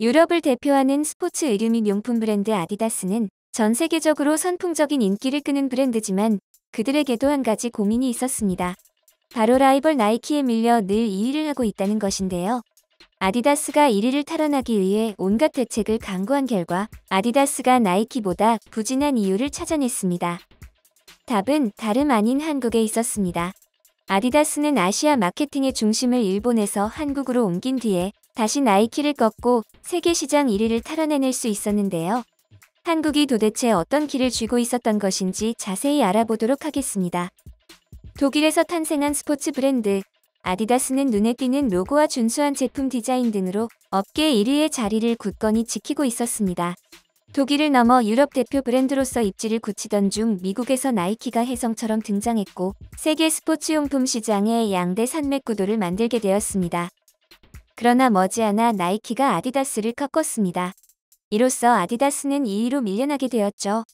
유럽을 대표하는 스포츠 의류 및 용품 브랜드 아디다스는 전 세계적으로 선풍적인 인기를 끄는 브랜드지만 그들에게도 한 가지 고민이 있었습니다. 바로 라이벌 나이키에 밀려 늘 2위를 하고 있다는 것인데요. 아디다스가 1위를 탈환하기 위해 온갖 대책을 강구한 결과 아디다스가 나이키보다 부진한 이유를 찾아냈습니다. 답은 다름 아닌 한국에 있었습니다. 아디다스는 아시아 마케팅의 중심을 일본에서 한국으로 옮긴 뒤에 다시 나이키를 꺾고 세계 시장 1위를 탈환해낼 수 있었는데요. 한국이 도대체 어떤 길을 쥐고 있었던 것인지 자세히 알아보도록 하겠습니다. 독일에서 탄생한 스포츠 브랜드 아디다스는 눈에 띄는 로고와 준수한 제품 디자인 등으로 업계 1위의 자리를 굳건히 지키고 있었습니다. 독일을 넘어 유럽 대표 브랜드로서 입지를 굳히던 중 미국에서 나이키가 혜성처럼 등장했고 세계 스포츠용품 시장의 양대 산맥 구도를 만들게 되었습니다. 그러나 머지않아 나이키가 아디다스를 꺾었습니다. 이로써 아디다스는 2위로 밀려나게 되었죠.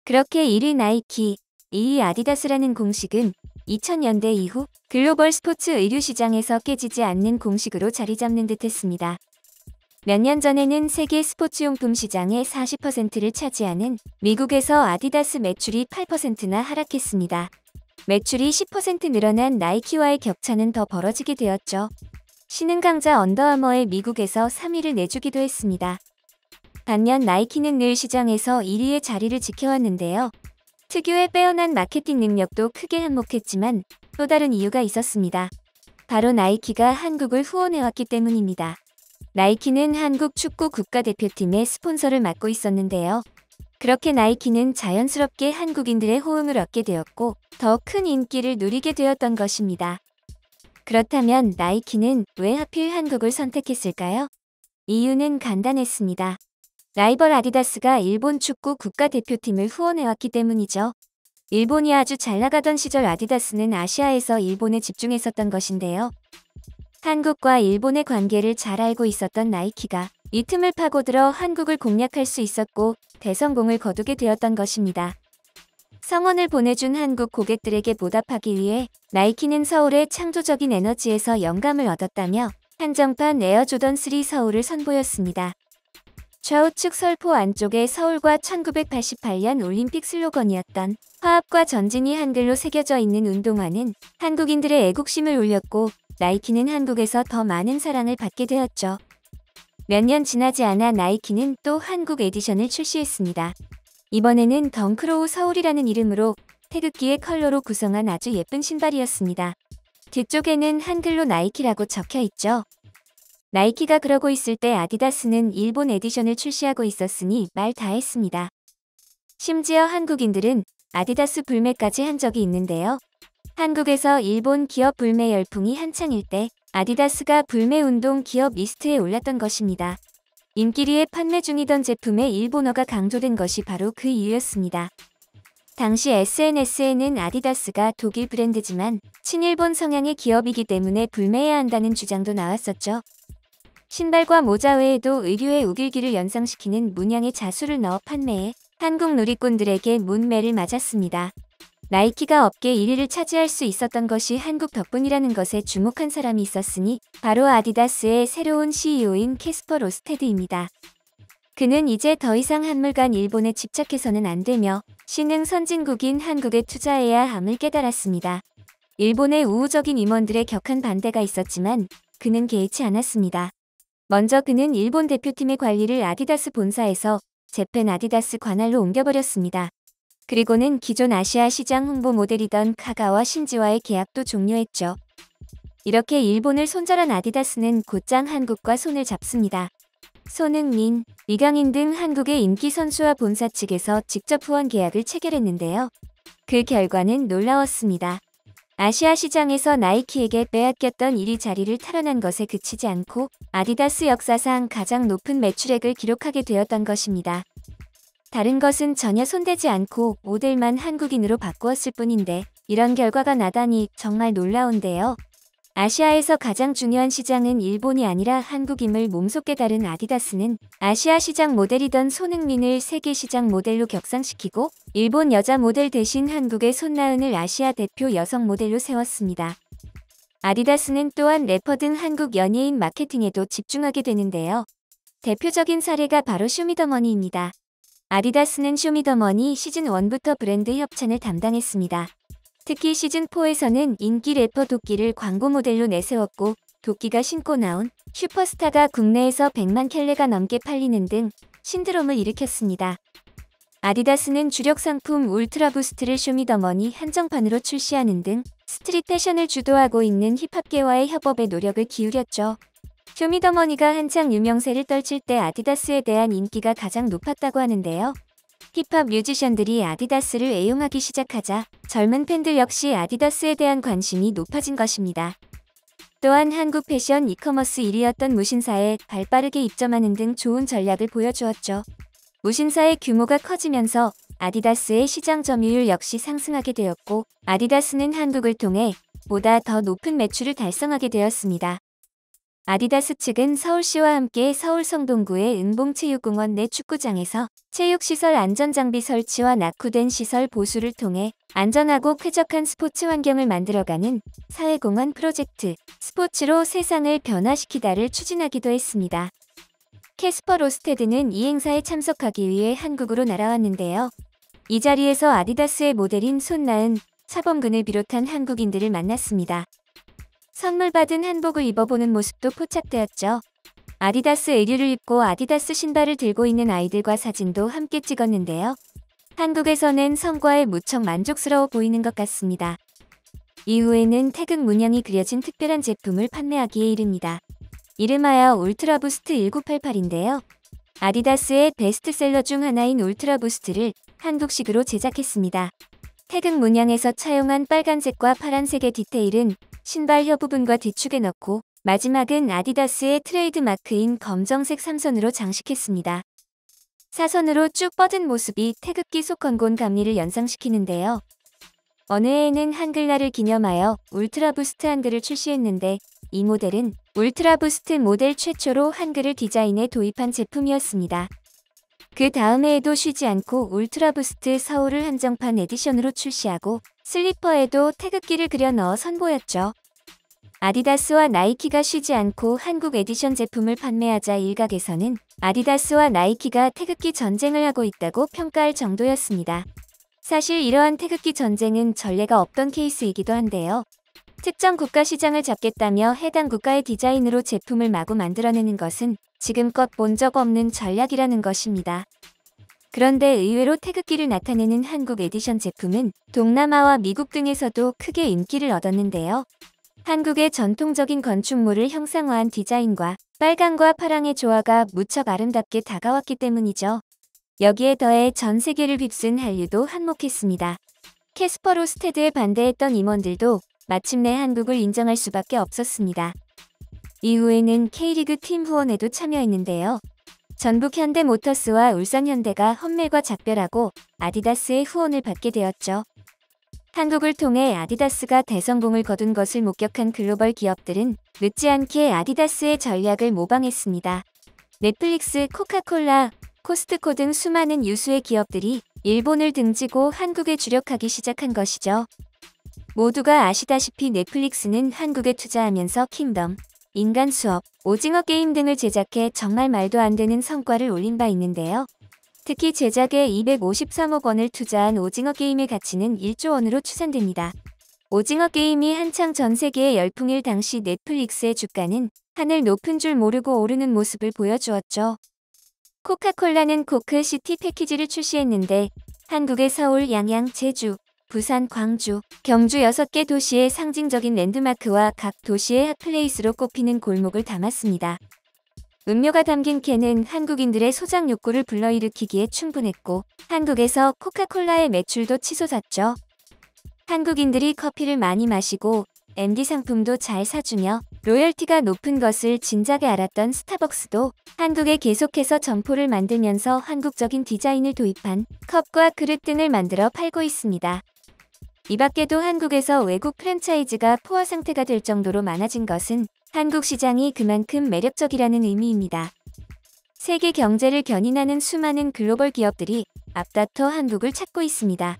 그렇게 1위 나이키, 2위 아디다스라는 공식은 2000년대 이후 글로벌 스포츠 의류 시장에서 깨지지 않는 공식으로 자리 잡는 듯 했습니다. 몇 년 전에는 세계 스포츠용품 시장의 40%를 차지하는 미국에서 아디다스 매출이 8%나 하락했습니다. 매출이 10% 늘어난 나이키와의 격차는 더 벌어지게 되었죠. 신흥 강자 언더아머의 미국에서 3위를 내주기도 했습니다. 반면 나이키는 늘 시장에서 1위의 자리를 지켜왔는데요. 특유의 빼어난 마케팅 능력도 크게 한몫했지만 또 다른 이유가 있었습니다. 바로 나이키가 한국을 후원해왔기 때문입니다. 나이키는 한국 축구 국가대표팀의 스폰서를 맡고 있었는데요. 그렇게 나이키는 자연스럽게 한국인들의 호응을 얻게 되었고 더 큰 인기를 누리게 되었던 것입니다. 그렇다면 나이키는 왜 하필 한국을 선택했을까요? 이유는 간단했습니다. 라이벌 아디다스가 일본 축구 국가대표팀을 후원해왔기 때문이죠. 일본이 아주 잘 나가던 시절 아디다스는 아시아에서 일본에 집중했었던 것인데요. 한국과 일본의 관계를 잘 알고 있었던 나이키가 이 틈을 파고들어 한국을 공략할 수 있었고 대성공을 거두게 되었던 것입니다. 성원을 보내준 한국 고객들에게 보답하기 위해 나이키는 서울의 창조적인 에너지에서 영감을 얻었다며 한정판 에어조던 3 서울을 선보였습니다. 좌우측 설포 안쪽에 서울과 1988년 올림픽 슬로건이었던 화합과 전진이 한글로 새겨져 있는 운동화는 한국인들의 애국심을 울렸고 나이키는 한국에서 더 많은 사랑을 받게 되었죠. 몇 년 지나지 않아 나이키는 또 한국 에디션을 출시했습니다. 이번에는 덩크로우 서울이라는 이름으로 태극기의 컬러로 구성한 아주 예쁜 신발이었습니다. 뒤쪽에는 한글로 나이키라고 적혀 있죠. 나이키가 그러고 있을 때 아디다스는 일본 에디션을 출시하고 있었으니 말 다 했습니다. 심지어 한국인들은 아디다스 불매까지 한 적이 있는데요. 한국에서 일본 기업 불매 열풍이 한창일 때 아디다스가 불매운동 기업 리스트에 올랐던 것입니다. 인기리에 판매 중이던 제품에 일본어가 강조된 것이 바로 그 이유였습니다. 당시 SNS에는 아디다스가 독일 브랜드지만 친일본 성향의 기업이기 때문에 불매해야 한다는 주장도 나왔었죠. 신발과 모자 외에도 의류의 우길기를 연상시키는 문양의 자수를 넣어 판매해 한국 누리꾼들에게 문매를 맞았습니다. 나이키가 업계 1위를 차지할 수 있었던 것이 한국 덕분이라는 것에 주목한 사람이 있었으니 바로 아디다스의 새로운 CEO인 캐스퍼 로스테드입니다. 그는 이제 더 이상 한물간 일본에 집착해서는 안 되며 신흥 선진국인 한국에 투자해야 함을 깨달았습니다. 일본의 우호적인 임원들의 격한 반대가 있었지만 그는 개의치 않았습니다. 먼저 그는 일본 대표팀의 관리를 아디다스 본사에서 재팬 아디다스 관할로 옮겨버렸습니다. 그리고는 기존 아시아 시장 홍보 모델이던 카가와 신지와의 계약도 종료했죠. 이렇게 일본을 손절한 아디다스는 곧장 한국과 손을 잡습니다. 손흥민, 이강인 등 한국의 인기 선수와 본사 측에서 직접 후원 계약을 체결했는데요. 그 결과는 놀라웠습니다. 아시아 시장에서 나이키에게 빼앗겼던 1위 자리를 탈환한 것에 그치지 않고 아디다스 역사상 가장 높은 매출액을 기록하게 되었던 것입니다. 다른 것은 전혀 손대지 않고 모델만 한국인으로 바꾸었을 뿐인데 이런 결과가 나다니 정말 놀라운데요. 아시아에서 가장 중요한 시장은 일본이 아니라 한국임을 몸소 깨달은 아디다스는 아시아 시장 모델이던 손흥민을 세계 시장 모델로 격상시키고 일본 여자 모델 대신 한국의 손나은을 아시아 대표 여성 모델로 세웠습니다. 아디다스는 또한 래퍼 등 한국 연예인 마케팅에도 집중하게 되는데요. 대표적인 사례가 바로 쇼미더머니입니다. 아디다스는 쇼미더머니 시즌1부터 브랜드 협찬을 담당했습니다. 특히 시즌4에서는 인기 래퍼 도끼를 광고 모델로 내세웠고 도끼가 신고 나온 슈퍼스타가 국내에서 100만 켤레가 넘게 팔리는 등 신드롬을 일으켰습니다. 아디다스는 주력 상품 울트라부스트를 쇼미더머니 한정판으로 출시하는 등 스트릿 패션을 주도하고 있는 힙합계와의 협업에 노력을 기울였죠. 쇼미더머니가 한창 유명세를 떨칠 때 아디다스에 대한 인기가 가장 높았다고 하는데요. 힙합 뮤지션들이 아디다스를 애용하기 시작하자 젊은 팬들 역시 아디다스에 대한 관심이 높아진 것입니다. 또한 한국 패션 이커머스 1위였던 무신사에 발빠르게 입점하는 등 좋은 전략을 보여주었죠. 무신사의 규모가 커지면서 아디다스의 시장 점유율 역시 상승하게 되었고 아디다스는 한국을 통해 보다 더 높은 매출을 달성하게 되었습니다. 아디다스 측은 서울시와 함께 서울 성동구의 은봉체육공원 내 축구장에서 체육시설 안전장비 설치와 낙후된 시설 보수를 통해 안전하고 쾌적한 스포츠 환경을 만들어가는 사회공헌 프로젝트 스포츠로 세상을 변화시키다를 추진하기도 했습니다. 캐스퍼 로스테드는 이 행사에 참석하기 위해 한국으로 날아왔는데요. 이 자리에서 아디다스의 모델인 손나은, 차범근을 비롯한 한국인들을 만났습니다. 선물 받은 한복을 입어보는 모습도 포착되었죠. 아디다스 의류를 입고 아디다스 신발을 들고 있는 아이들과 사진도 함께 찍었는데요. 한국에서는 성과에 무척 만족스러워 보이는 것 같습니다. 이후에는 태극 문양이 그려진 특별한 제품을 판매하기에 이릅니다. 이름하여 울트라부스트 1988인데요. 아디다스의 베스트셀러 중 하나인 울트라부스트를 한국식으로 제작했습니다. 태극 문양에서 차용한 빨간색과 파란색의 디테일은 신발 혀 부분과 뒤축에 넣고 마지막은 아디다스의 트레이드 마크인 검정색 3선으로 장식했습니다. 사선으로 쭉 뻗은 모습이 태극기 속건곤 감리를 연상시키는데요. 어느 해에는 한글날을 기념하여 울트라부스트 한글을 출시했는데 이 모델은 울트라부스트 모델 최초로 한글을 디자인에 도입한 제품이었습니다. 그 다음 해에도 쉬지 않고 울트라부스트 서울을 한정판 에디션으로 출시하고 슬리퍼에도 태극기를 그려 넣어 선보였죠. 아디다스와 나이키가 쉬지 않고 한국 에디션 제품을 판매하자 일각에서는 아디다스와 나이키가 태극기 전쟁을 하고 있다고 평가할 정도였습니다. 사실 이러한 태극기 전쟁은 전례가 없던 케이스이기도 한데요. 특정 국가 시장을 잡겠다며 해당 국가의 디자인으로 제품을 마구 만들어내는 것은 지금껏 본 적 없는 전략이라는 것입니다. 그런데 의외로 태극기를 나타내는 한국 에디션 제품은 동남아와 미국 등에서도 크게 인기를 얻었는데요. 한국의 전통적인 건축물을 형상화한 디자인과 빨강과 파랑의 조화가 무척 아름답게 다가왔기 때문이죠. 여기에 더해 전 세계를 휩쓴 한류도 한몫했습니다. 캐스퍼 로스테드에 반대했던 임원들도 마침내 한국을 인정할 수밖에 없었습니다. 이후에는 K리그 팀 후원에도 참여했는데요. 전북 현대모터스와 울산현대가 험멜과 작별하고 아디다스의 후원을 받게 되었죠. 한국을 통해 아디다스가 대성공을 거둔 것을 목격한 글로벌 기업들은 늦지 않게 아디다스의 전략을 모방했습니다. 넷플릭스, 코카콜라, 코스트코 등 수많은 유수의 기업들이 일본을 등지고 한국에 주력하기 시작한 것이죠. 모두가 아시다시피 넷플릭스는 한국에 투자하면서 킹덤, 인간 수업, 오징어 게임 등을 제작해 정말 말도 안 되는 성과를 올린 바 있는데요. 특히 제작에 253억 원을 투자한 오징어 게임의 가치는 1조 원으로 추산됩니다. 오징어 게임이 한창 전 세계에 열풍일 당시 넷플릭스의 주가는 하늘 높은 줄 모르고 오르는 모습을 보여주었죠. 코카콜라는 코크시티 패키지를 출시했는데 한국의 서울, 양양, 제주, 부산, 광주, 경주 6개 도시의 상징적인 랜드마크와 각 도시의 핫플레이스로 꼽히는 골목을 담았습니다. 음료가 담긴 캔은 한국인들의 소장 욕구를 불러일으키기에 충분했고 한국에서 코카콜라의 매출도 치솟았죠. 한국인들이 커피를 많이 마시고 MD 상품도 잘 사주며 로열티가 높은 것을 진작에 알았던 스타벅스도 한국에 계속해서 점포를 만들면서 한국적인 디자인을 도입한 컵과 그릇 등을 만들어 팔고 있습니다. 이 밖에도 한국에서 외국 프랜차이즈가 포화 상태가 될 정도로 많아진 것은 한국 시장이 그만큼 매력적이라는 의미입니다. 세계 경제를 견인하는 수많은 글로벌 기업들이 앞다퉈 한국을 찾고 있습니다.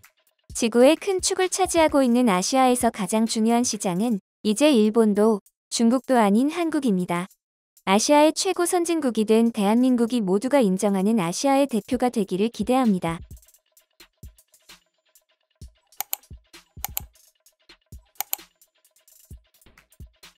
지구의 큰 축을 차지하고 있는 아시아에서 가장 중요한 시장은 이제 일본도 중국도 아닌 한국입니다. 아시아의 최고 선진국이 된 대한민국이 모두가 인정하는 아시아의 대표가 되기를 기대합니다.